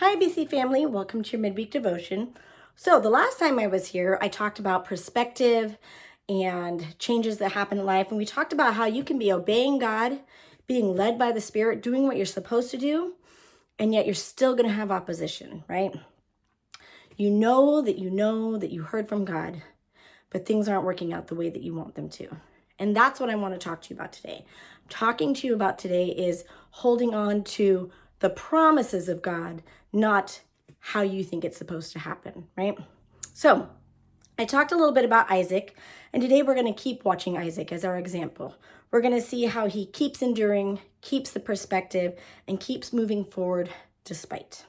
Hi, BC family. Welcome to your midweek devotion. So, the last time I was here, I talked about perspective and changes that happen in life. And we talked about how you can be obeying God, being led by the Spirit, doing what you're supposed to do, and yet you're still going to have opposition, right? You know that you heard from God, but things aren't working out the way that you want them to. And that's what I want to talk to you about today. Talking to you about today is holding on to the promises of God, not how you think it's supposed to happen, right? So, I talked a little bit about Isaac, and today we're going to keep watching Isaac as our example. We're going to see how he keeps enduring, keeps the perspective, and keeps moving forward despite.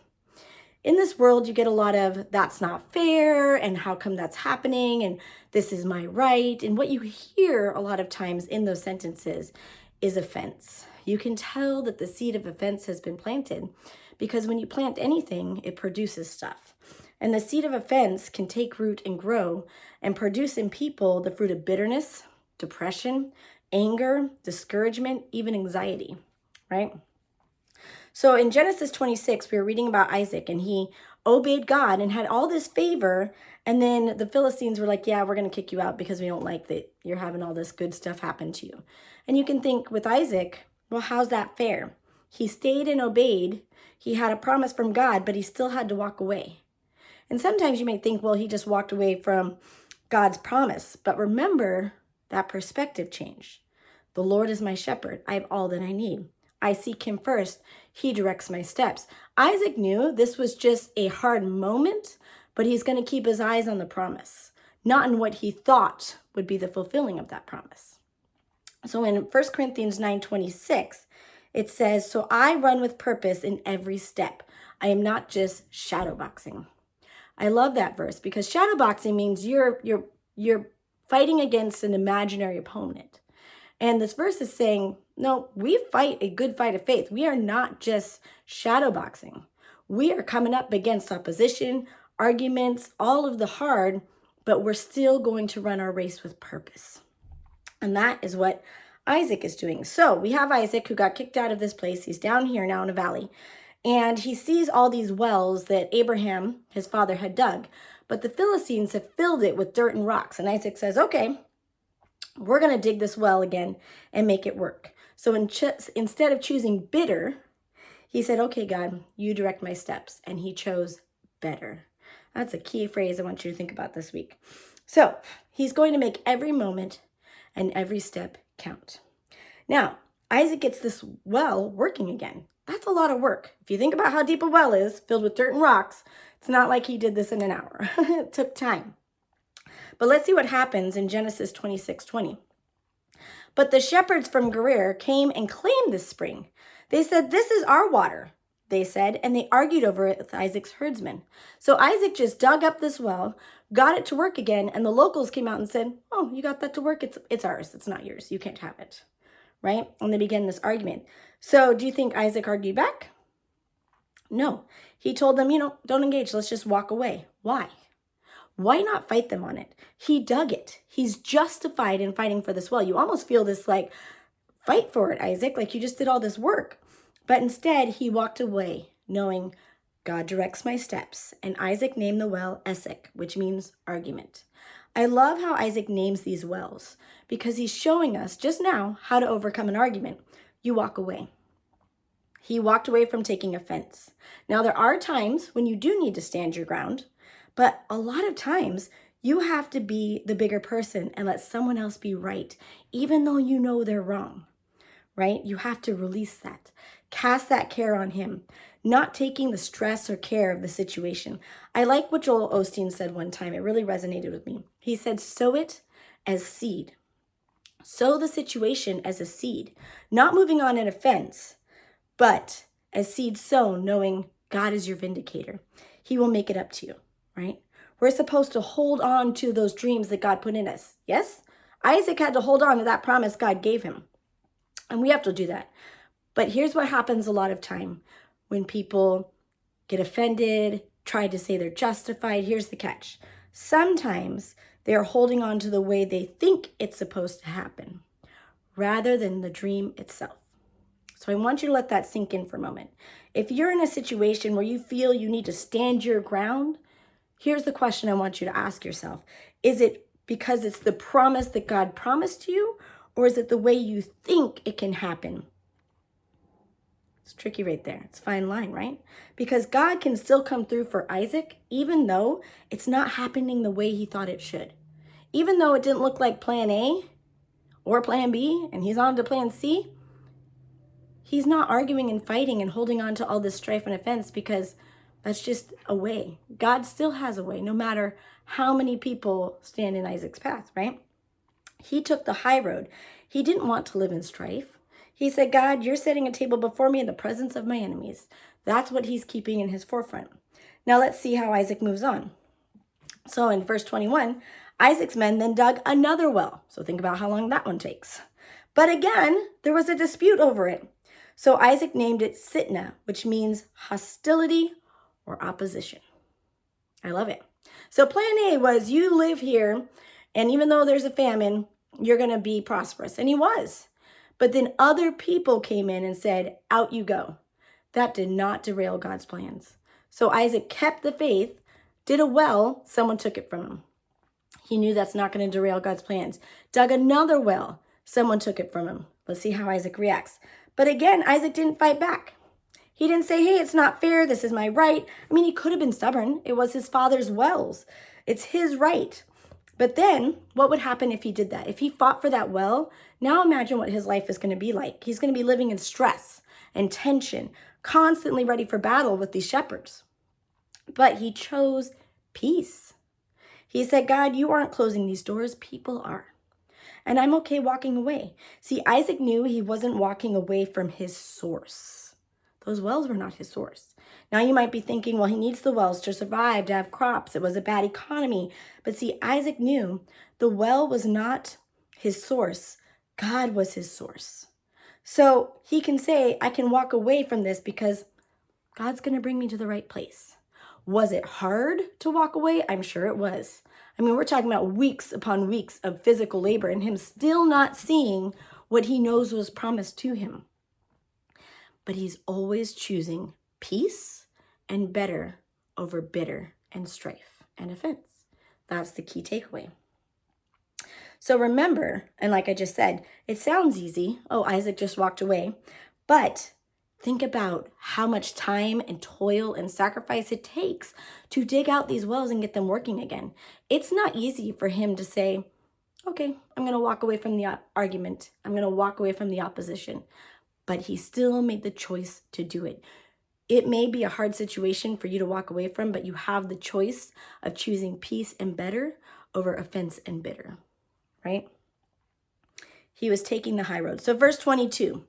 In this world, you get a lot of that's not fair and how come that's happening and this is my right. And what you hear a lot of times in those sentences is offense. You can tell that the seed of offense has been planted because when you plant anything, it produces stuff. And the seed of offense can take root and grow and produce in people the fruit of bitterness, depression, anger, discouragement, even anxiety, right? So in Genesis 26, we were reading about Isaac, and he obeyed God and had all this favor. And then the Philistines were like, yeah, we're going to kick you out because we don't like that you're having all this good stuff happen to you. And you can think with Isaac, well, how's that fair? He stayed and obeyed. He had a promise from God, but he still had to walk away. And sometimes you may think, well, he just walked away from God's promise. But remember, that perspective changed. The Lord is my shepherd. I have all that I need. I seek him first. He directs my steps. Isaac knew this was just a hard moment, but he's going to keep his eyes on the promise, not in what he thought would be the fulfilling of that promise. So in 1 Corinthians 9:26, it says, so I run with purpose in every step. I am not just shadowboxing. I love that verse because shadowboxing means you're fighting against an imaginary opponent. And this verse is saying, no, we fight a good fight of faith. We are not just shadowboxing. We are coming up against opposition, arguments, all of the hard, but we're still going to run our race with purpose. And that is what Isaac is doing. So we have Isaac who got kicked out of this place. He's down here now in a valley. And he sees all these wells that Abraham, his father, had dug. But the Philistines have filled it with dirt and rocks. And Isaac says, okay, we're going to dig this well again and make it work. So instead of choosing bitter, he said, okay, God, you direct my steps. And he chose better. That's a key phrase I want you to think about this week. So he's going to make every moment and every step count. Now, Isaac gets this well working again. That's a lot of work. If you think about how deep a well is, filled with dirt and rocks, it's not like he did this in an hour. It took time. But let's see what happens in Genesis 26:20. But the shepherds from Gerar came and claimed this spring. They said, this is our water, they said, and they argued over it with Isaac's herdsmen. So Isaac just dug up this well, got it to work again, and the locals came out and said, oh, you got that to work? It's ours. It's not yours. You can't have it, right? And they began this argument. So do you think Isaac argued back? No. He told them, don't engage. Let's just walk away. Why? Why not fight them on it? He dug it. He's justified in fighting for this well. You almost feel this like, fight for it, Isaac, like you just did all this work. But instead, he walked away knowing God directs my steps. And Isaac named the well Esek, which means argument. I love how Isaac names these wells because he's showing us just now how to overcome an argument. You walk away. He walked away from taking offense. Now, there are times when you do need to stand your ground, but a lot of times you have to be the bigger person and let someone else be right, even though you know they're wrong, right? You have to release that. Cast that care on him, not taking the stress or care of the situation. I like what Joel Osteen said one time. It really resonated with me. He said, sow it as seed. Sow the situation as a seed, not moving on an offense, but as seed sown, knowing God is your vindicator. He will make it up to you, right? We're supposed to hold on to those dreams that God put in us. Yes? Isaac had to hold on to that promise God gave him. And we have to do that. But here's what happens a lot of time when people get offended, try to say they're justified. Here's the catch. Sometimes they're holding on to the way they think it's supposed to happen rather than the dream itself. So I want you to let that sink in for a moment. If you're in a situation where you feel you need to stand your ground, here's the question I want you to ask yourself. Is it because it's the promise that God promised you, or is it the way you think it can happen? It's tricky right there. It's a fine line, right? Because God can still come through for Isaac, even though it's not happening the way he thought it should. Even though it didn't look like plan A or plan B, and he's on to plan C, he's not arguing and fighting and holding on to all this strife and offense, because that's just a way. God still has a way, no matter how many people stand in Isaac's path, right? He took the high road. He didn't want to live in strife. He said, God, you're setting a table before me in the presence of my enemies. That's what he's keeping in his forefront. Now let's see how Isaac moves on. So in verse 21, Isaac's men then dug another well. So think about how long that one takes. But again, there was a dispute over it. So Isaac named it Sitnah, which means hostility or opposition. I love it. So plan A was, you live here, and even though there's a famine, you're going to be prosperous. And he was. But then other people came in and said, out you go. That did not derail God's plans. So Isaac kept the faith, did a well, someone took it from him. He knew that's not going to derail God's plans. Dug another well, someone took it from him. Let's see how Isaac reacts. But again, Isaac didn't fight back. He didn't say, hey, it's not fair. This is my right. I mean, he could have been stubborn. It was his father's wells. It's his right. But then what would happen if he did that? If he fought for that well, now imagine what his life is going to be like. He's going to be living in stress and tension, constantly ready for battle with these shepherds. But he chose peace. He said, God, you aren't closing these doors. People are. And I'm okay walking away. See, Isaac knew he wasn't walking away from his source. Those wells were not his source. Now you might be thinking, well, he needs the wells to survive, to have crops. It was a bad economy. But see, Isaac knew the well was not his source. God was his source. So he can say, I can walk away from this because God's going to bring me to the right place. Was it hard to walk away? I'm sure it was. I mean, we're talking about weeks upon weeks of physical labor and him still not seeing what he knows was promised to him. But he's always choosing peace and better over bitter and strife and offense. That's the key takeaway. So remember, and like I just said, it sounds easy. Oh, Isaac just walked away. But think about how much time and toil and sacrifice it takes to dig out these wells and get them working again. It's not easy for him to say, okay, I'm going to walk away from the argument. I'm going to walk away from the opposition. But he still made the choice to do it. It may be a hard situation for you to walk away from, but you have the choice of choosing peace and better over offense and bitter, right? He was taking the high road. So verse 22,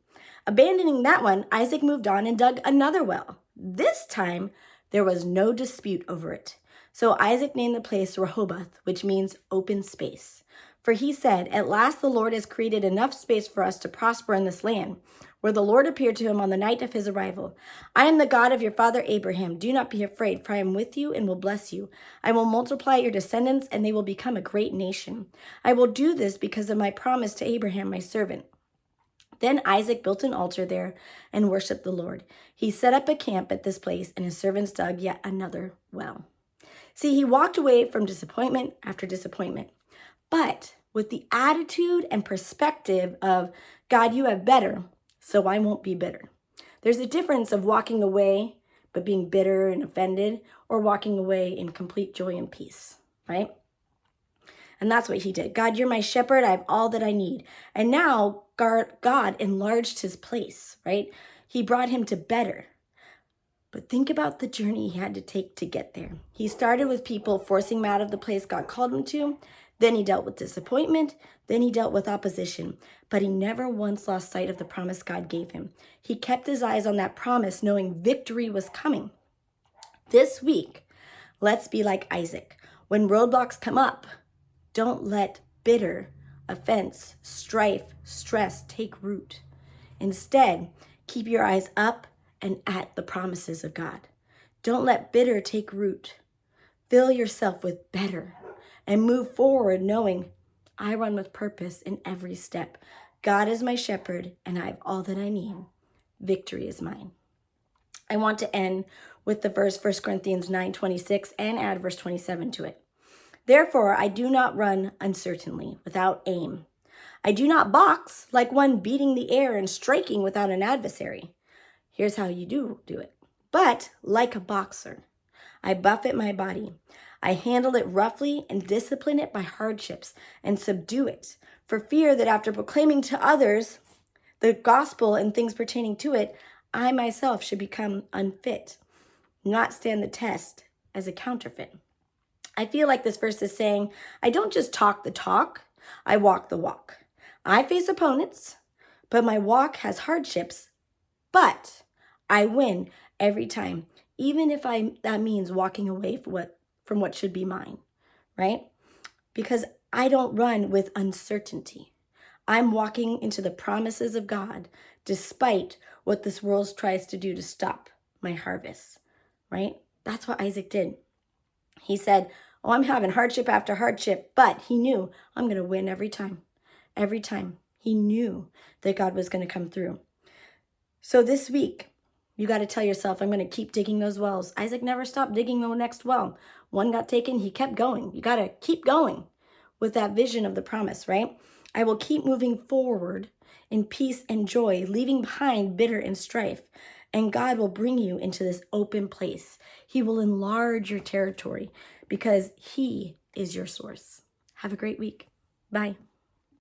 abandoning that one, Isaac moved on and dug another well. This time, there was no dispute over it. So Isaac named the place Rehoboth, which means open space. For he said, at last the Lord has created enough space for us to prosper in this land, where the Lord appeared to him on the night of his arrival. I am the God of your father Abraham. Do not be afraid, for I am with you and will bless you. I will multiply your descendants, and they will become a great nation. I will do this because of my promise to Abraham, my servant. Then Isaac built an altar there and worshiped the Lord. He set up a camp at this place, and his servants dug yet another well. See, he walked away from disappointment after disappointment, but with the attitude and perspective of, God, you have better, so I won't be bitter. There's a difference of walking away but being bitter and offended, or walking away in complete joy and peace, right? And that's what he did. God, you're my shepherd. I have all that I need. And now God enlarged his place, right? He brought him to better. But think about the journey he had to take to get there. He started with people forcing him out of the place God called him to. Then he dealt with disappointment. Then he dealt with opposition. But he never once lost sight of the promise God gave him. He kept his eyes on that promise, knowing victory was coming. This week, let's be like Isaac. When roadblocks come up, don't let bitter, offense, strife, stress take root. Instead, keep your eyes up and at the promises of God. Don't let bitter take root. Fill yourself with better and move forward knowing I run with purpose in every step. God is my shepherd and I have all that I need. Victory is mine. I want to end with the verse 1 Corinthians 9:26 and add verse 27 to it. Therefore, I do not run uncertainly, without aim. I do not box like one beating the air and striking without an adversary. Here's how you do it. But like a boxer, I buffet my body. I handle it roughly and discipline it by hardships and subdue it, for fear that after proclaiming to others the gospel and things pertaining to it, I myself should become unfit, not stand the test as a counterfeit. I feel like this verse is saying, I don't just talk the talk, I walk the walk. I face opponents, but my walk has hardships, but I win every time, even if that means walking away from what should be mine, right? Because I don't run with uncertainty. I'm walking into the promises of God despite what this world tries to do to stop my harvest, right? That's what Isaac did. He said, oh, I'm having hardship after hardship, but he knew I'm going to win every time. Every time. He knew that God was going to come through. So this week, you got to tell yourself, I'm going to keep digging those wells. Isaac never stopped digging the next well. One got taken, he kept going. You got to keep going with that vision of the promise, right? I will keep moving forward in peace and joy, leaving behind bitter and strife. And God will bring you into this open place. He will enlarge your territory because He is your source. Have a great week. Bye.